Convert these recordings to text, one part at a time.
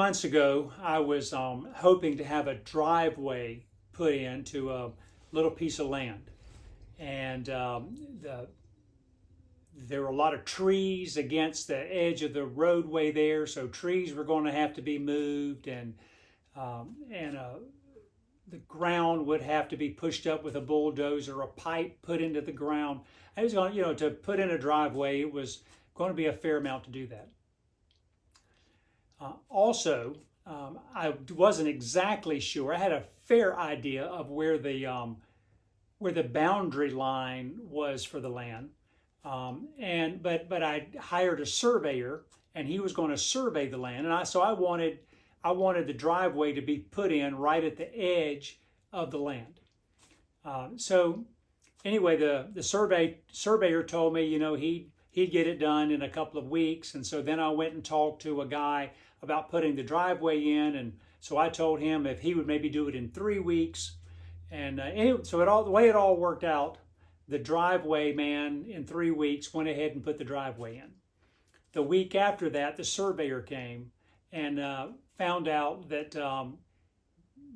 months ago, I was hoping to have a driveway put into a little piece of land. And there were a lot of trees against the edge of the roadway there, so trees were going to have to be moved, and the ground would have to be pushed up with a bulldozer, a pipe put into the ground. I was going, to put in a driveway, it was going to be a fair amount to do that. Also, I wasn't exactly sure. I had a fair idea of where the boundary line was for the land, but I hired a surveyor, and he was going to survey the land, and I wanted the driveway to be put in right at the edge of the land. So anyway, the surveyor told me, he'd get it done in a couple of weeks, and so then I went and talked to a guy about putting the driveway in, and so I told him if he would maybe do it in 3 weeks, and anyway, so the way it all worked out, the driveway man in 3 weeks went ahead and put the driveway in. The week after that, the surveyor came and found out that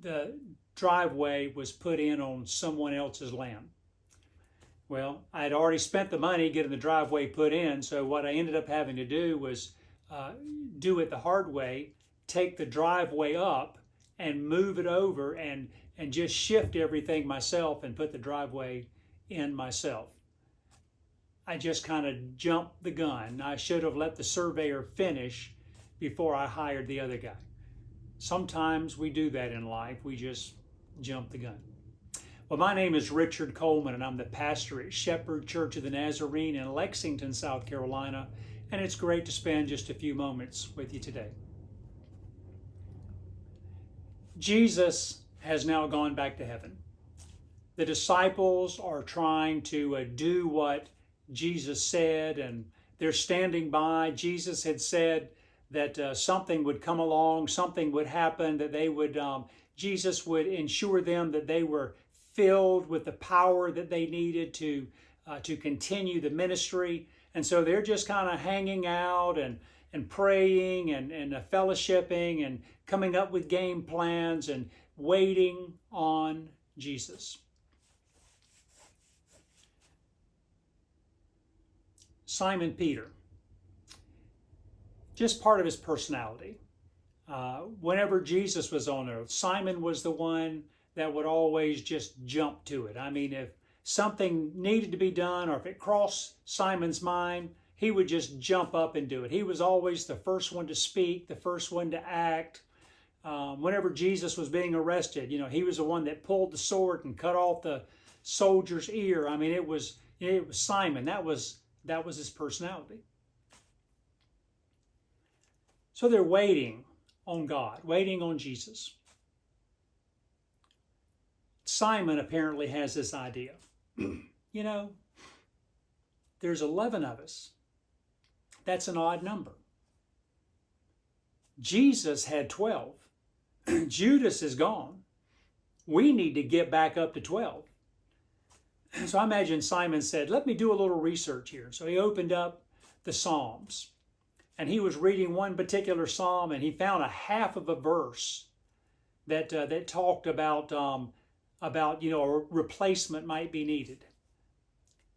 the driveway was put in on someone else's land. Well, I had already spent the money getting the driveway put in, so what I ended up having to do was do it the hard way, take the driveway up and move it over and just shift everything myself and put the driveway in myself. I just kind of jumped the gun. I should have let the surveyor finish before I hired the other guy. Sometimes we do that in life. We just jump the gun. Well, my name is Richard Coleman, and I'm the pastor at Shepherd Church of the Nazarene in Lexington, South Carolina, and it's great to spend just a few moments with you today. Jesus has now gone back to heaven. The disciples are trying to do what Jesus said, and they're standing by. Jesus had said that something would come along, something would happen, that Jesus would ensure them that they were filled with the power that they needed to continue the ministry. And so they're just kind of hanging out and praying and fellowshipping and coming up with game plans and waiting on Jesus. Simon Peter, just part of his personality. Whenever Jesus was on earth, Simon was the one that would always just jump to it. I mean, if something needed to be done or if it crossed Simon's mind, he would just jump up and do it. He was always the first one to speak, the first one to act. Whenever Jesus was being arrested, he was the one that pulled the sword and cut off the soldier's ear. I mean, it was Simon. That was his personality. So they're waiting on God, waiting on Jesus. Simon apparently has this idea. There's 11 of us. That's an odd number. Jesus had 12. Judas is gone. We need to get back up to 12. So I imagine Simon said, let me do a little research here. So he opened up the Psalms, and he was reading one particular psalm, and he found a half of a verse that talked about a replacement might be needed.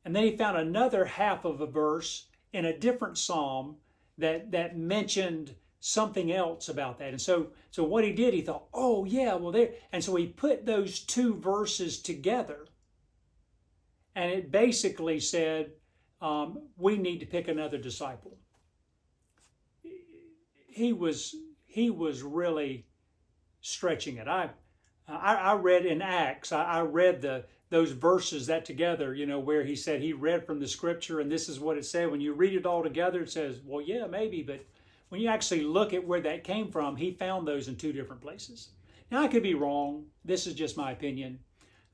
And then he found another half of a verse in a different psalm that mentioned something else about that. And so what he did, he thought, oh yeah, well there. And so he put those two verses together, and it basically said, we need to pick another disciple. He was really stretching it. I read in Acts, I read those verses that together, where he said he read from the scripture and this is what it said. When you read it all together, it says, well, yeah, maybe. But when you actually look at where that came from, he found those in two different places. Now, I could be wrong. This is just my opinion.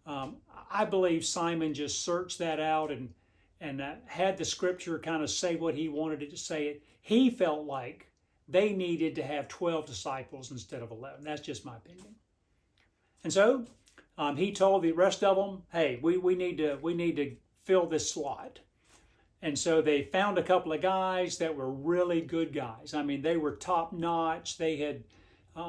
I believe Simon just searched that out and had the scripture kind of say what he wanted it to say. He felt like they needed to have 12 disciples instead of 11. That's just my opinion. And so he told the rest of them, hey, we need to fill this slot. And so they found a couple of guys that were really good guys. I mean, they were top notch. They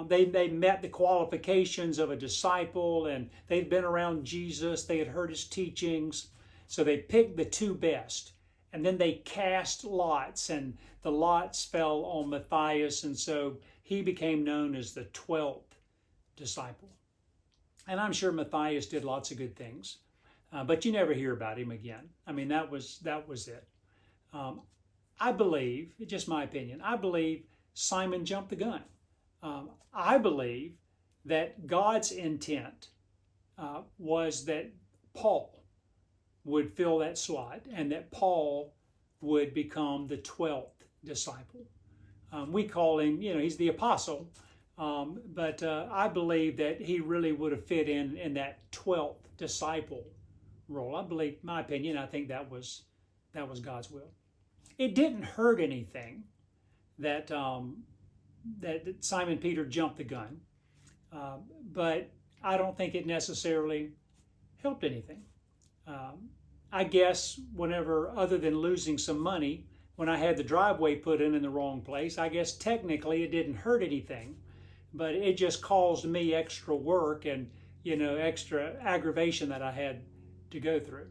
They met the qualifications of a disciple, and they'd been around Jesus. They had heard his teachings. So they picked the two best. And then they cast lots, and the lots fell on Matthias. And so he became known as the 12th disciple. And I'm sure Matthias did lots of good things. But you never hear about him again. I mean, that was it. I believe, just my opinion, I believe Simon jumped the gun. I believe that God's intent was that Paul would fill that slot and that Paul would become the 12th disciple. We call him, he's the apostle, but I believe that he really would have fit in that 12th disciple role. I believe, my opinion, I think that was God's will. It didn't hurt anything that Simon Peter jumped the gun, but I don't think it necessarily helped anything. I guess whenever, other than losing some money, when I had the driveway put in the wrong place, I guess technically it didn't hurt anything, but it just caused me extra work and, extra aggravation that I had to go through.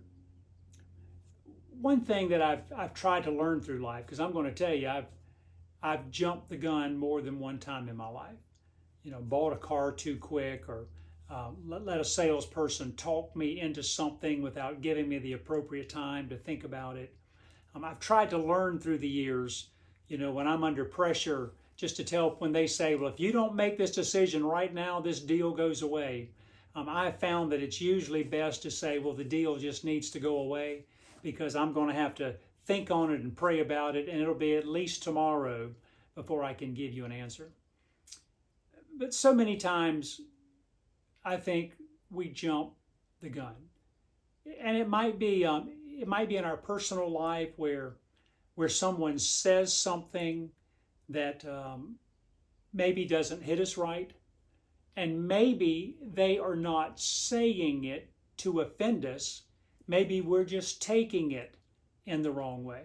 One thing that I've tried to learn through life, because I'm going to tell you, I've jumped the gun more than one time in my life. Bought a car too quick, or let a salesperson talk me into something without giving me the appropriate time to think about it. I've tried to learn through the years, when I'm under pressure, just to tell when they say, well, if you don't make this decision right now, this deal goes away. I found that it's usually best to say, well, the deal just needs to go away, because I'm going to have to think on it and pray about it, and it'll be at least tomorrow before I can give you an answer. But so many times, I think we jump the gun, and it might be in our personal life where someone says something that maybe doesn't hit us right, and maybe they are not saying it to offend us. Maybe we're just taking it in the wrong way.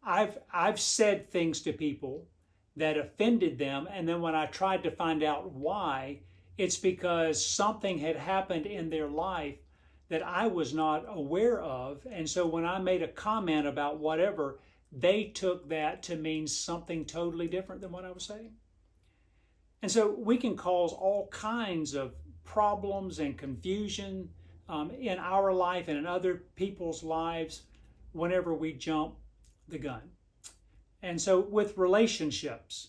I've said things to people that offended them, and then when I tried to find out why, it's because something had happened in their life that I was not aware of. And so when I made a comment about whatever, they took that to mean something totally different than what I was saying. And so we can cause all kinds of problems and confusion in our life and in other people's lives whenever we jump the gun. And so with relationships,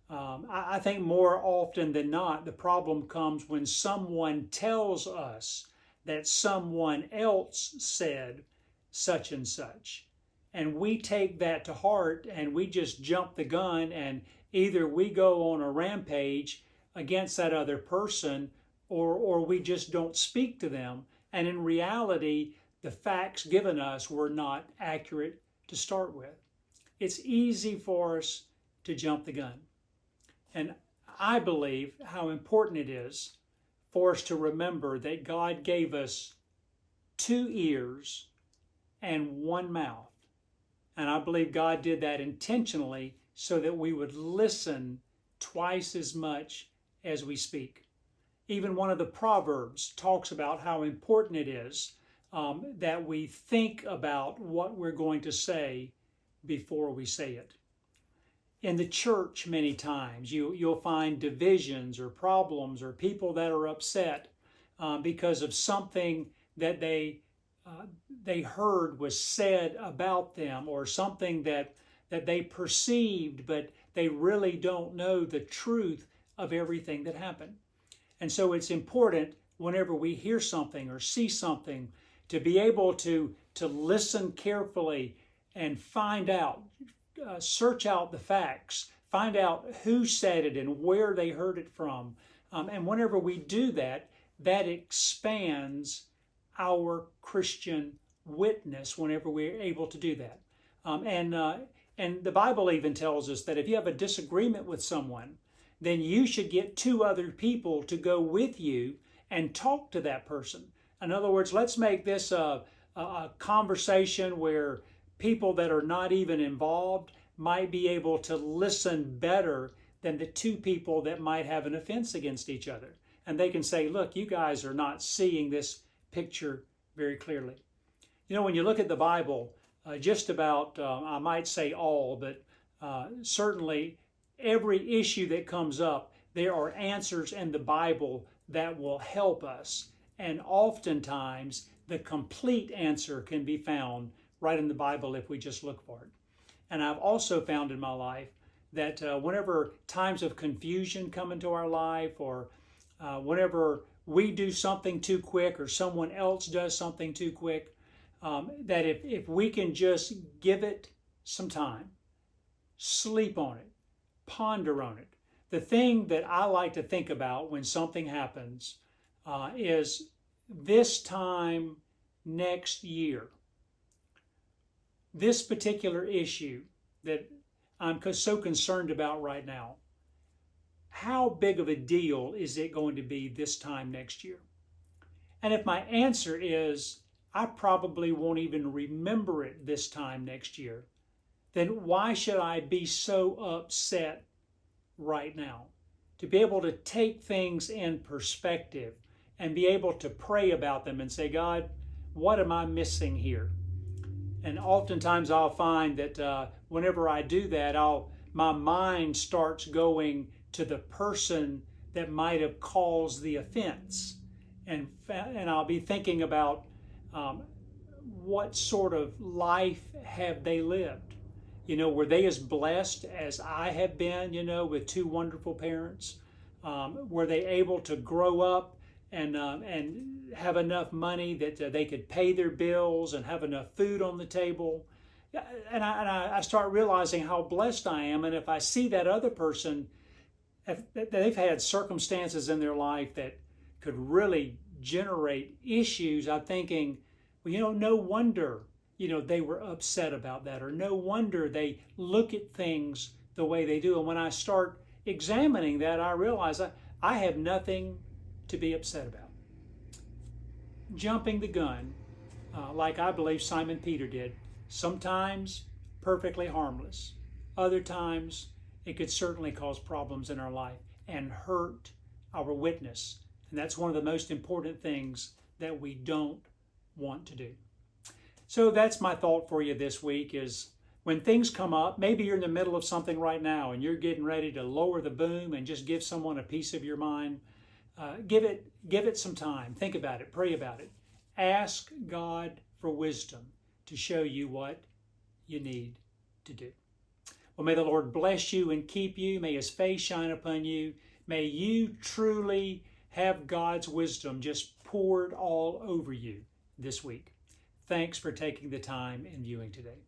I think more often than not, the problem comes when someone tells us that someone else said such and such. And we take that to heart and we just jump the gun, and either we go on a rampage against that other person, or we just don't speak to them. And in reality, the facts given us were not accurate to start with. It's easy for us to jump the gun. And I believe how important it is for us to remember that God gave us 2 ears and 1 mouth. And I believe God did that intentionally so that we would listen twice as much as we speak. Even one of the Proverbs talks about how important it is that we think about what we're going to say before we say it. In the church, many times, you'll find divisions or problems or people that are upset because of something that they heard was said about them, or something that they perceived, but they really don't know the truth of everything that happened. And so it's important whenever we hear something or see something to be able to listen carefully and find out, search out the facts, find out who said it and where they heard it from. And whenever we do that, that expands our Christian witness whenever we're able to do that. And the Bible even tells us that if you have a disagreement with someone, then you should get 2 other people to go with you and talk to that person. In other words, let's make this a conversation where people that are not even involved might be able to listen better than the two people that might have an offense against each other. And they can say, look, you guys are not seeing this picture very clearly. You know, when you look at the Bible, just about, I might say all, but certainly every issue that comes up, there are answers in the Bible that will help us. And oftentimes, the complete answer can be found right in the Bible if we just look for it. And I've also found in my life that whenever times of confusion come into our life, or whenever we do something too quick or someone else does something too quick, that if we can just give it some time, sleep on it, ponder on it. The thing that I like to think about when something happens is this time next year, this particular issue that I'm so concerned about right now, how big of a deal is it going to be this time next year? And if my answer is, I probably won't even remember it this time next year, then why should I be so upset right now? To be able to take things in perspective and be able to pray about them and say, God, what am I missing here? And oftentimes I'll find that whenever I do that, my mind starts going to the person that might have caused the offense. And I'll be thinking about what sort of life have they lived? You know, were they as blessed as I have been, you know, with two wonderful parents? Were they able to grow up and have enough money that they could pay their bills and have enough food on the table? And I start realizing how blessed I am. And if I see that other person, if they've had circumstances in their life that could really generate issues, I'm thinking, well, you know, no wonder, you know, they were upset about that, or no wonder they look at things the way they do. And when I start examining that, I realize I have nothing to be upset about. Jumping the gun, like I believe Simon Peter did, sometimes perfectly harmless. Other times, it could certainly cause problems in our life and hurt our witness. And that's one of the most important things that we don't want to do. So that's my thought for you this week is when things come up, maybe you're in the middle of something right now and you're getting ready to lower the boom and just give someone a piece of your mind. Give it some time. Think about it. Pray about it. Ask God for wisdom to show you what you need to do. Well, may the Lord bless you and keep you. May His face shine upon you. May you truly have God's wisdom just poured all over you this week. Thanks for taking the time and viewing today.